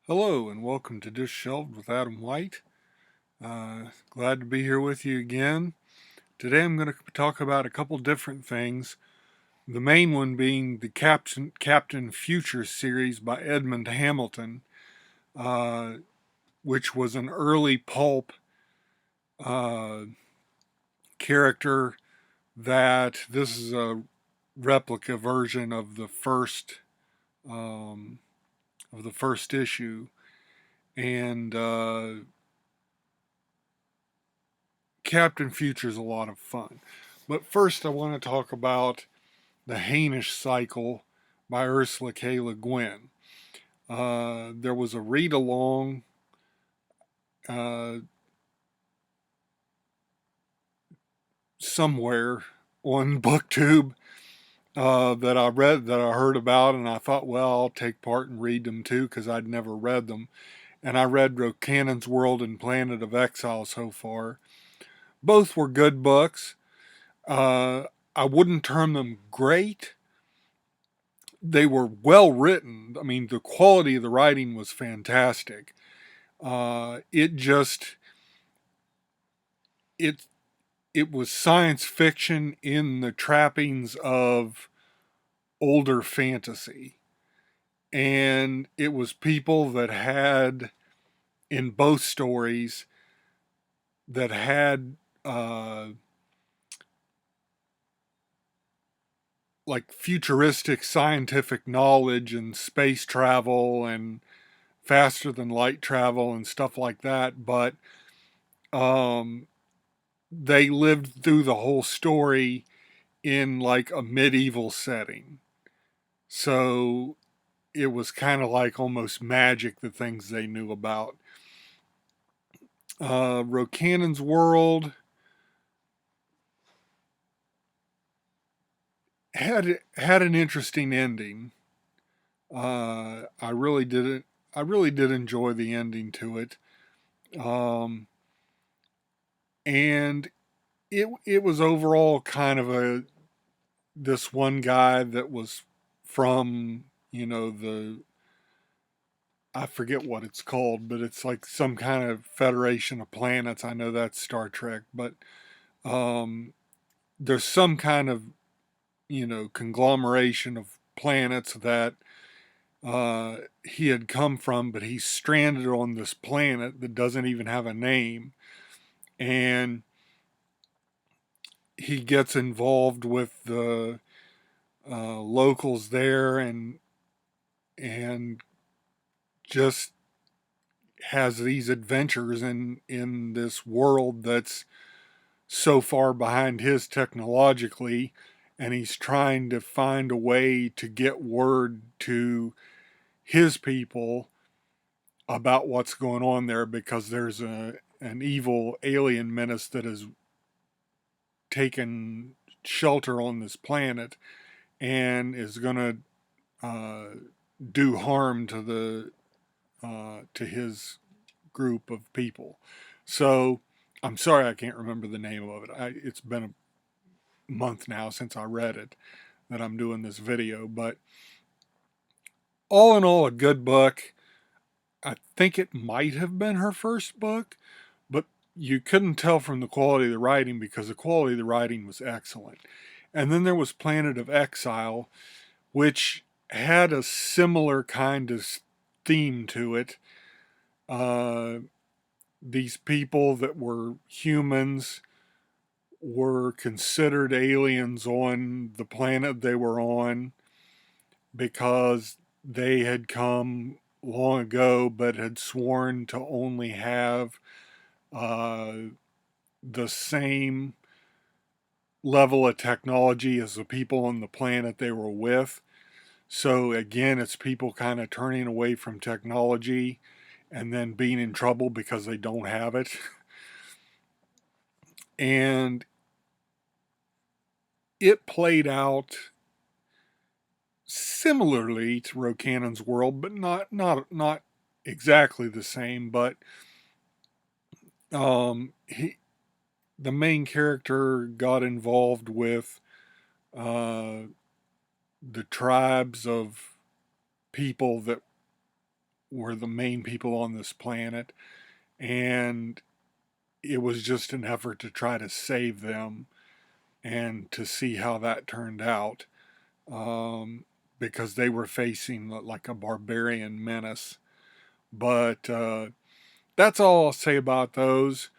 Hello and welcome to Dish Shelved with Adam White. Glad to be here with you again. Today I'm going to talk about a couple different things. The main one being the Captain Future series by Edmond Hamilton, uh, which was an early pulp uh, character. That this is a replica version um, of the first issue, and Captain Future is a lot of fun. But first, I want to talk about the Hainish cycle by Ursula K. Le Guin. There was a read along uh, somewhere on BookTube that I read, that I heard about, and I thought, well, I'll take part and read them too because I'd never read them. And I read Rocannon's World and Planet of Exile so far. Both were good books. I wouldn't term them great. They were well written. I mean, the quality of the writing was fantastic. It just it it was science fiction in the trappings of older fantasy, and it was people that had in both stories that had like futuristic scientific knowledge and space travel and faster than light travel and stuff like that, but um, they lived through the whole story in like a medieval setting. So it was kind of like almost magic, the things they knew about. Rocannon's World had an interesting ending. I really did it. I really did enjoy the ending to it, um, and it was overall kind of a this one guy that was from the I forget what it's called, but it's like some kind of federation of planets. I know that's Star Trek, but um, there's some kind of conglomeration of planets that he had come from, but he's stranded on this planet that doesn't even have a name, and he gets involved with the locals there, and just has these adventures in this world that's so far behind his technologically, and he's trying to find a way to get word to his people about what's going on there, because there's an evil alien menace that has taken shelter on this planet and is going to uh, do harm to the to his group of people. So I'm sorry I can't remember the name of it. It's been a month now since I read it that I'm doing this video, but all in all, a good book. I think it might have been her first book, but you couldn't tell from the quality of the writing because the quality of the writing was excellent. And then there was Planet of Exile, which had a similar kind of theme to it. Uh, these people that were humans were considered aliens on the planet they were on because they had come long ago but had sworn to only have uh, the same level of technology as the people on the planet they were with. So again, it's people kind of turning away from technology and then being in trouble because they don't have it. And it played out similarly to Rocannon's World, but not exactly the same. But he, the main character, got involved with uh, the tribes of people that were the main people on this planet, and it was just an effort to try to save them and to see how that turned out, because they were facing like a barbarian menace. But that's all I'll say about those.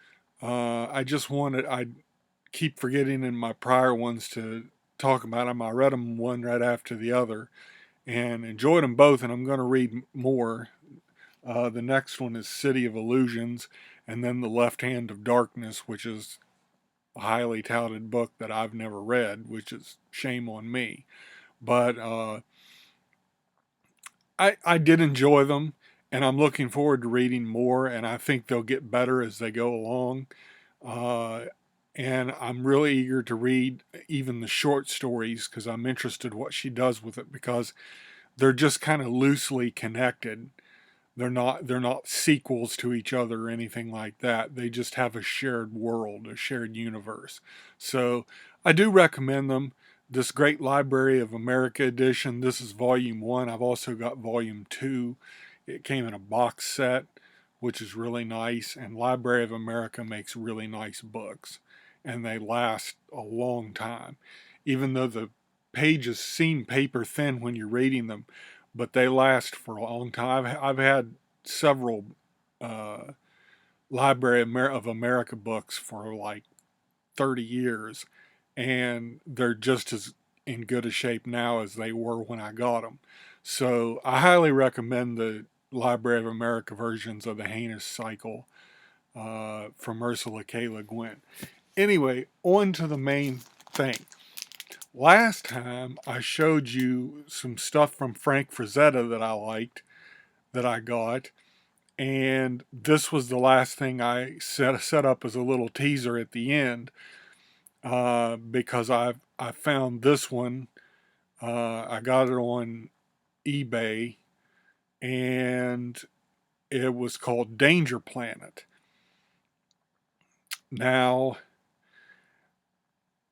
I keep forgetting in my prior ones to talk about them. I read them one right after the other and enjoyed them both, and I'm going to read more. The next one is City of Illusions, and then The Left Hand of Darkness, which is a highly touted book that I've never read, which is shame on me. But I did enjoy them, and I'm looking forward to reading more, and I think they'll get better as they go along. Uh, and I'm really eager to read even the short stories because I'm interested what she does with it, because they're just kind of loosely connected. They're not sequels to each other or anything like that. They just have a shared world, a shared universe. So I do recommend them. This Great Library of America edition, this is volume 1. I've also got volume 2. It came in a box set, which is really nice, and Library of America makes really nice books, and they last a long time. Even though the pages seem paper thin when you're reading them, but they last for a long time. I've had several uh, Library of America books for like 30 years, and they're just as in good a shape now as they were when I got them. So I highly recommend the Library of America versions of the Hainish cycle from Ursula K. Le Guin. Anyway, on to the main thing. Last time I showed you some stuff from Frank Frazetta that I liked, that I got, and this was the last thing I set up as a little teaser at the end, because I found this one. I got it on eBay, and it was called Danger Planet. Now,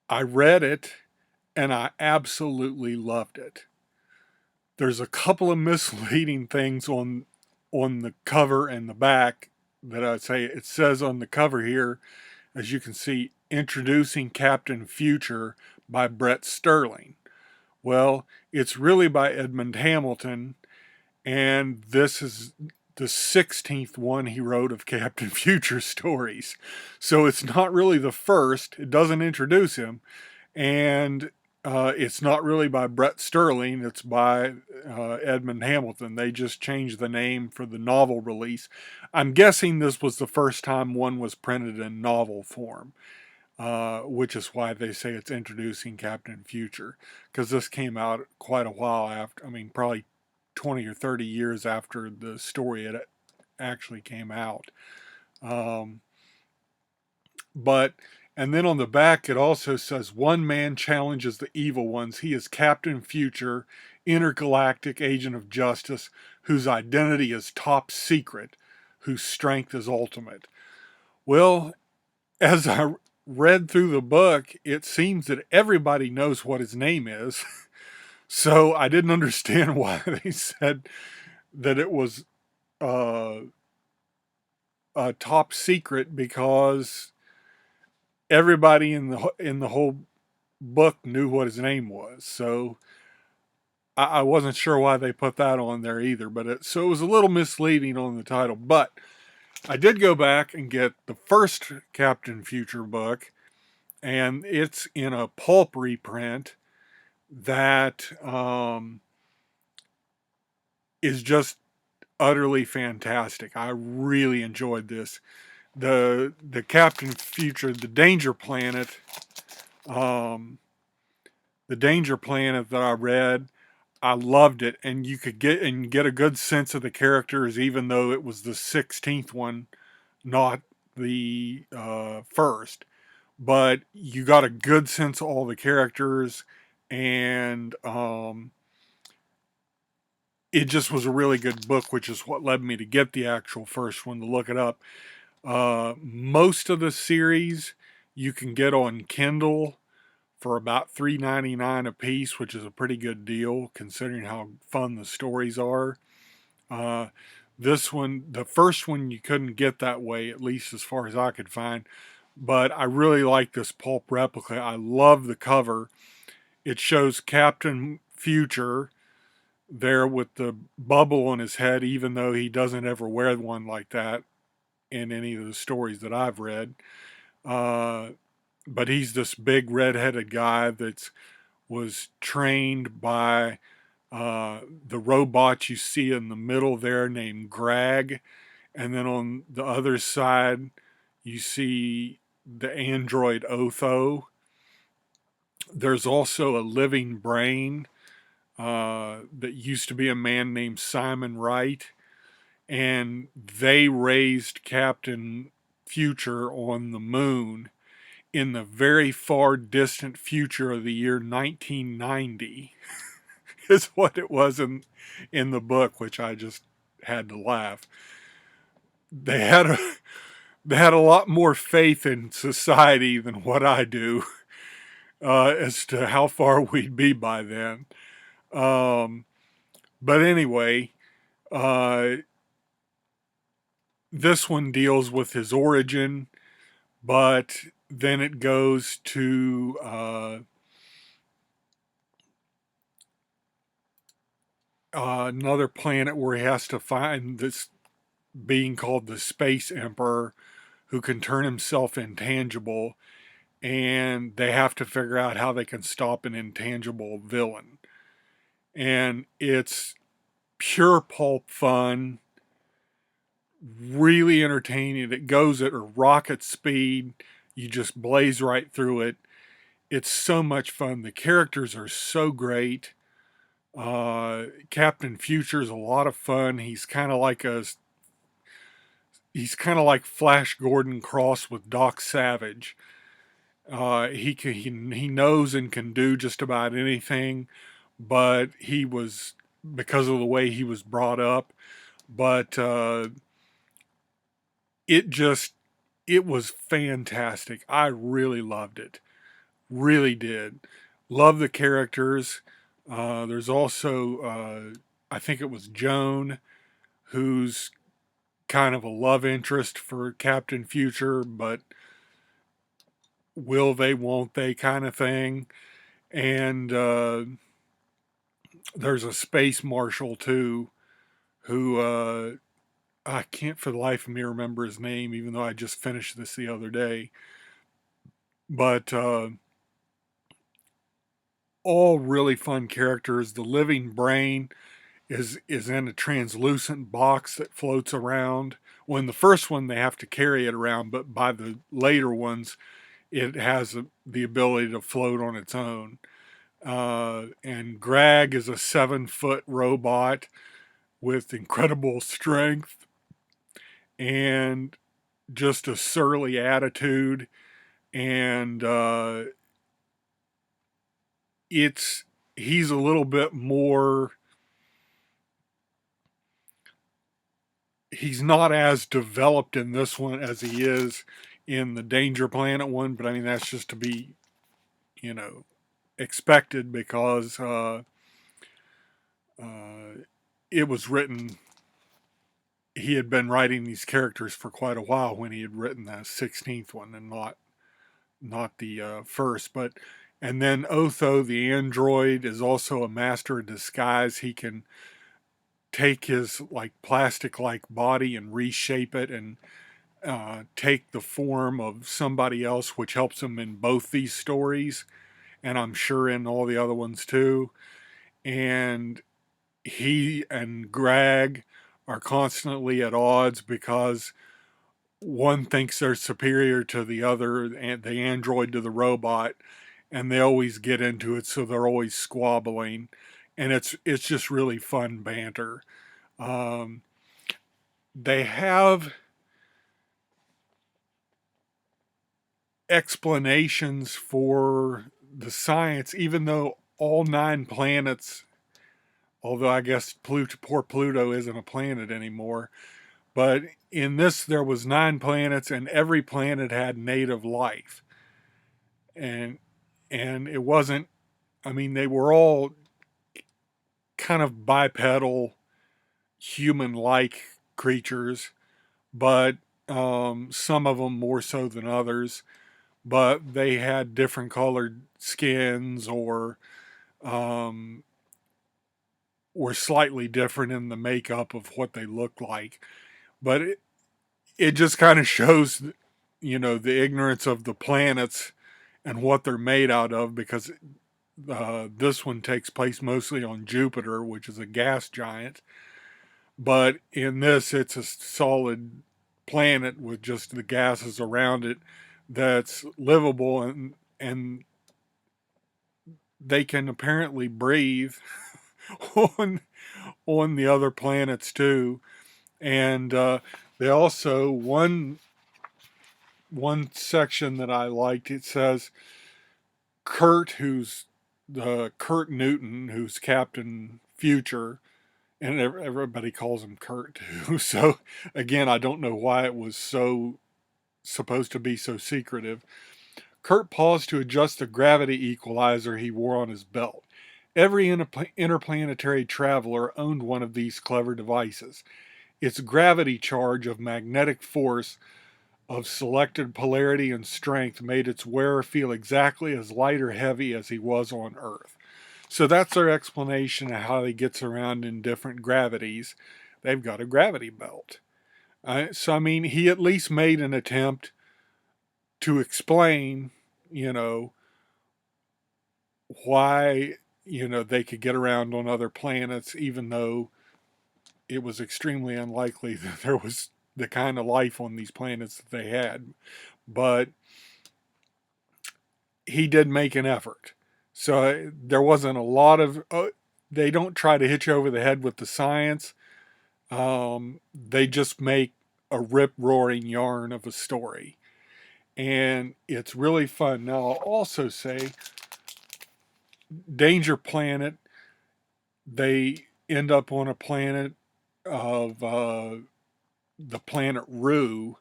I read it and I absolutely loved it. There's a couple of misleading things on the cover and the back that I'd say. It says on the cover here, as you can see, introducing Captain Future by Brett Sterling. Well, it's really by Edmond Hamilton, and this is the 16th one he wrote of Captain Future stories. So it's not really the first. It doesn't introduce him, and it's not really by Brett Sterling. It's by Edmond Hamilton. They just changed the name for the novel release. I'm guessing this was the first time one was printed in novel form, which is why they say it's introducing Captain Future, because this came out quite a while after. I mean, probably 20 or 30 years after the story had actually came out. Um, but and then on the back it also says, one man challenges the evil ones. He is Captain Future, intergalactic agent of justice, whose identity is top secret, whose strength is ultimate. Well, as I read through the book, it seems that everybody knows what his name is. So I didn't understand why they said that it was uh, a top secret, because everybody in the whole book knew what his name was. So I wasn't sure why they put that on there either. But so it was a little misleading on the title. But I did go back and get the first Captain Future book, and it's in a pulp reprint that is just utterly fantastic. I really enjoyed this. The Captain Future, um, the Danger Planet that I read, I loved it, and you could get a good sense of the characters, even though it was the 16th one, not the first. But you got a good sense of all the characters, and it just was a really good book, which is what led me to get the actual first one to look it up. Most of the series you can get on Kindle for about $3.99 a piece, which is a pretty good deal considering how fun the stories are. Uh, This one, the first one, you couldn't get that way, at least as far as I could find. But I really like this pulp replica. I love the cover. It shows Captain Future there with the bubble on his head, even though he doesn't ever wear one like that in any of the stories that I've read. Uh, but he's this big red-headed guy that was trained by the robot you see in the middle there named Greg. And then on the other side, you see the android Otho. There's also a living brain that used to be a man named Simon Wright. And they raised Captain Future on the moon in the very far distant future of the year 1990 is what it was in the book, which I just had to laugh. They had a, they had a lot more faith in society than what I do as to how far we'd be by then. Um, but anyway, uh, this one deals with his origin, but then it goes to another planet where he has to find this being called the Space Emperor who can turn himself intangible, and they have to figure out how they can stop an intangible villain. And it's pure pulp fun, really entertaining. It goes at a rocket speed. You just blaze right through it. It's so much fun. The characters are so great. Captain Future's a lot of fun. He's kind of like Flash Gordon crossed with Doc Savage. He knows and can do just about anything, but he was because of the way he was brought up. But it just it was fantastic. I really loved it. Really did. Love the characters. There's also I think it was Joan, who's kind of a love interest for Captain Future, but will they, won't they kind of thing. And there's a space marshal too, who I can't for the life of me remember his name, even though I just finished this the other day. But all really fun characters. The living brain is in a translucent box that floats around. Well, in the first one, they have to carry it around, but by the later ones, it has the ability to float on its own. And Greg is a 7-foot robot with incredible strength and just a surly attitude. And it's he's a little bit more. He's not as developed in this one as he is in the Danger Planet one, but I mean that's just to be, you know, expected because uh, it was written. He had been writing these characters for quite a while when he had written the 16th one, and not the first. But and then Otho, the android, is also a master of disguise. He can take his like plastic-like body and reshape it and take the form of somebody else, which helps him in both these stories, and I'm sure in all the other ones too. And he and Greg are constantly at odds because one thinks they're superior to the other, and the android to the robot, and they always get into it, so they're always squabbling, and it's just really fun banter. Um, they have explanations for the science, even though all 9 planets, although I guess poor Pluto isn't a planet anymore, but in this there was 9 planets and every planet had native life. And it wasn't, I mean, they were all kind of bipedal, human like creatures, but some of them more so than others. But they had different colored skins, um, or slightly different in the makeup of what they looked like. But it just kind of shows, the ignorance of the planets and what they're made out of, because this one takes place mostly on Jupiter, which is a gas giant. But in this, it's a solid planet with just the gases around it that's livable, and they can apparently breathe on the other planets too. And they also, one section that I liked, it says Kurt Newton, who's Captain Future, and everybody calls him Kurt too. So again, I don't know why it was so supposed to be so secretive. Kurt paused to adjust the gravity equalizer he wore on his belt. Every interplanetary traveler owned one of these clever devices. Its gravity charge of magnetic force of selected polarity and strength made its wearer feel exactly as light or heavy as he was on Earth. So that's their explanation of how he gets around in different gravities. They've got a gravity belt. So, I mean, he at least made an attempt to explain, you know, why, they could get around on other planets, even though it was extremely unlikely that there was the kind of life on these planets that they had. But he did make an effort. So there wasn't a lot of, they don't try to hit you over the head with the science. They just make a rip roaring yarn of a story. And it's really fun. Now, I'll also say Danger Planet, they end up on a planet of the planet Rue.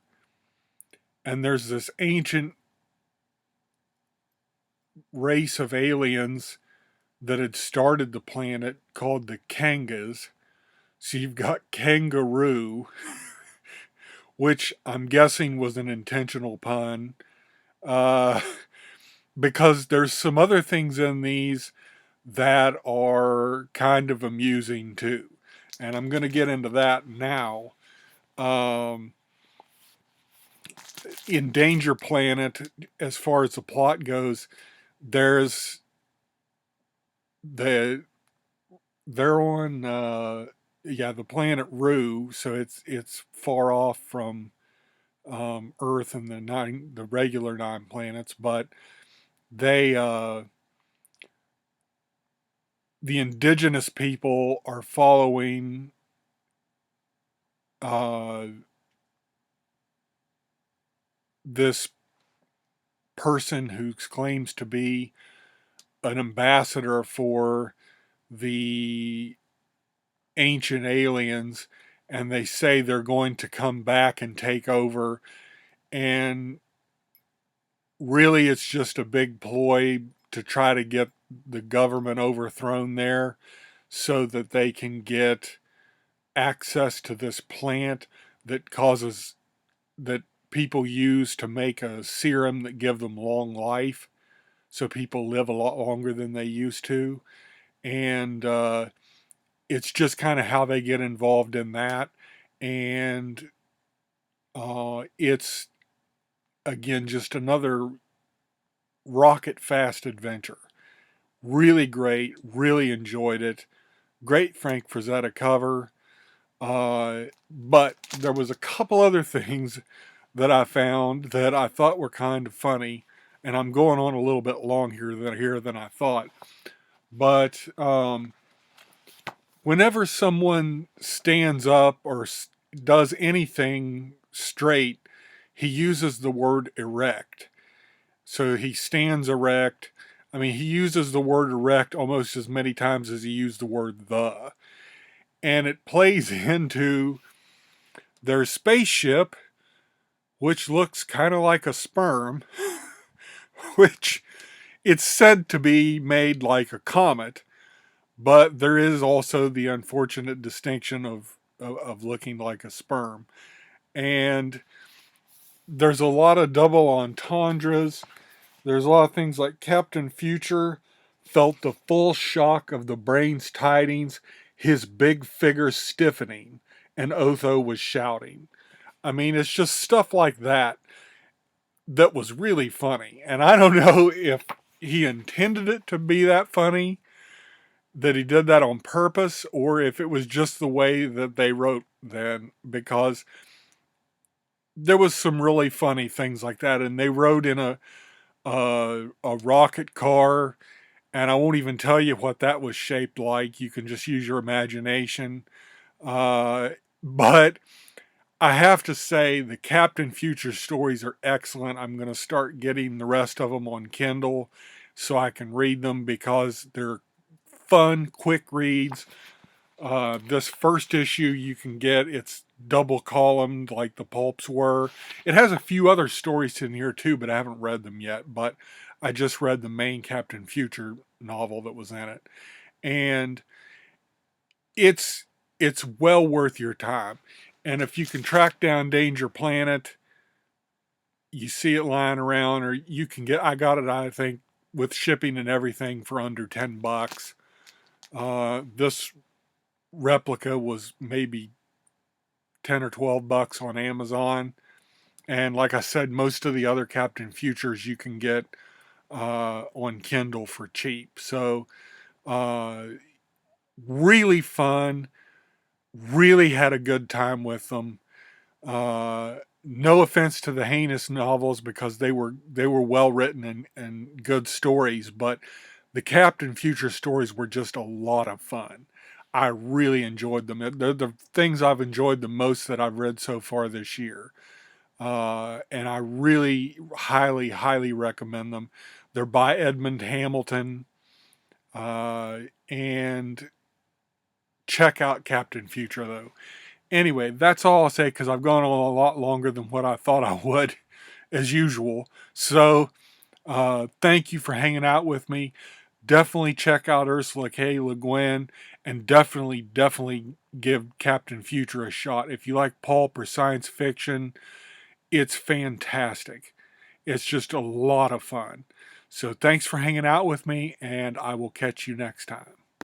And there's this ancient race of aliens that had started the planet called the Kangas. So you've got kangaroo, which I'm guessing was an intentional pun, uh, because there's some other things in these that are kind of amusing too. And I'm going to get into that now. Um, in Danger Planet, as far as the plot goes, there's the they're on the planet Rue, so it's far off from Earth and the regular 9 planets, but they the indigenous people are following uh, this person who claims to be an ambassador for the ancient aliens, and they say they're going to come back and take over, and really it's just a big ploy to try to get the government overthrown there so that they can get access to this plant that people use to make a serum that give them long life, so people live a lot longer than they used to. And it's just kind of how they get involved in that. And it's again just another rocket fast adventure. Really great, really enjoyed it. Great Frank Frazetta cover. But there was a couple other things that I found that I thought were kind of funny, and I'm going on a little bit long here than I thought. But whenever someone stands up or does anything straight, he uses the word erect. So he stands erect. I mean, he uses the word erect almost as many times as he used the word the. And it plays into their spaceship, which looks kind of like a sperm, which it's said to be made like a comet, but there is also the unfortunate distinction of of looking like a sperm. And there's a lot of double entendres. There's a lot of things like Captain Future felt the full shock of the brain's tidings, his big figure stiffening, and Otho was shouting. I mean, it's just stuff like that that was really funny. And I don't know if he intended it to be that funny, that he did that on purpose, or if it was just the way that they wrote then, because there was some really funny things like that. And they rode in a rocket car, and I won't even tell you what that was shaped like. You can just use your imagination. But I have to say the Captain Future stories are excellent. I'm going to start getting the rest of them on Kindle so I can read them because they're fun, quick reads. This first issue you can get, it's double columned like the pulps were. It has a few other stories in here too, but I haven't read them yet. But I just read the main Captain Future novel that was in it. And it's it's well worth your time. And if you can track down Danger Planet, you see it lying around, or you can get, I got it, I think, with shipping and everything for under $10. This replica was maybe 10 or $12 on Amazon. And like I said, most of the other Captain Futures you can get on Kindle for cheap. So uh, really fun, really had a good time with them. No offense to the Hainish novels because they were well written and good stories, but the Captain Future stories were just a lot of fun. I really enjoyed them. They're the things I've enjoyed the most that I've read so far this year. And I really highly, highly recommend them. They're by Edmond Hamilton. And check out Captain Future, though. Anyway, that's all I'll say because I've gone on a lot longer than what I thought I would, as usual. So, thank you for hanging out with me. Definitely check out Ursula K. Le Guin, and definitely give Captain Future a shot. If you like pulp or science fiction, it's fantastic. It's just a lot of fun. So, thanks for hanging out with me, and I will catch you next time.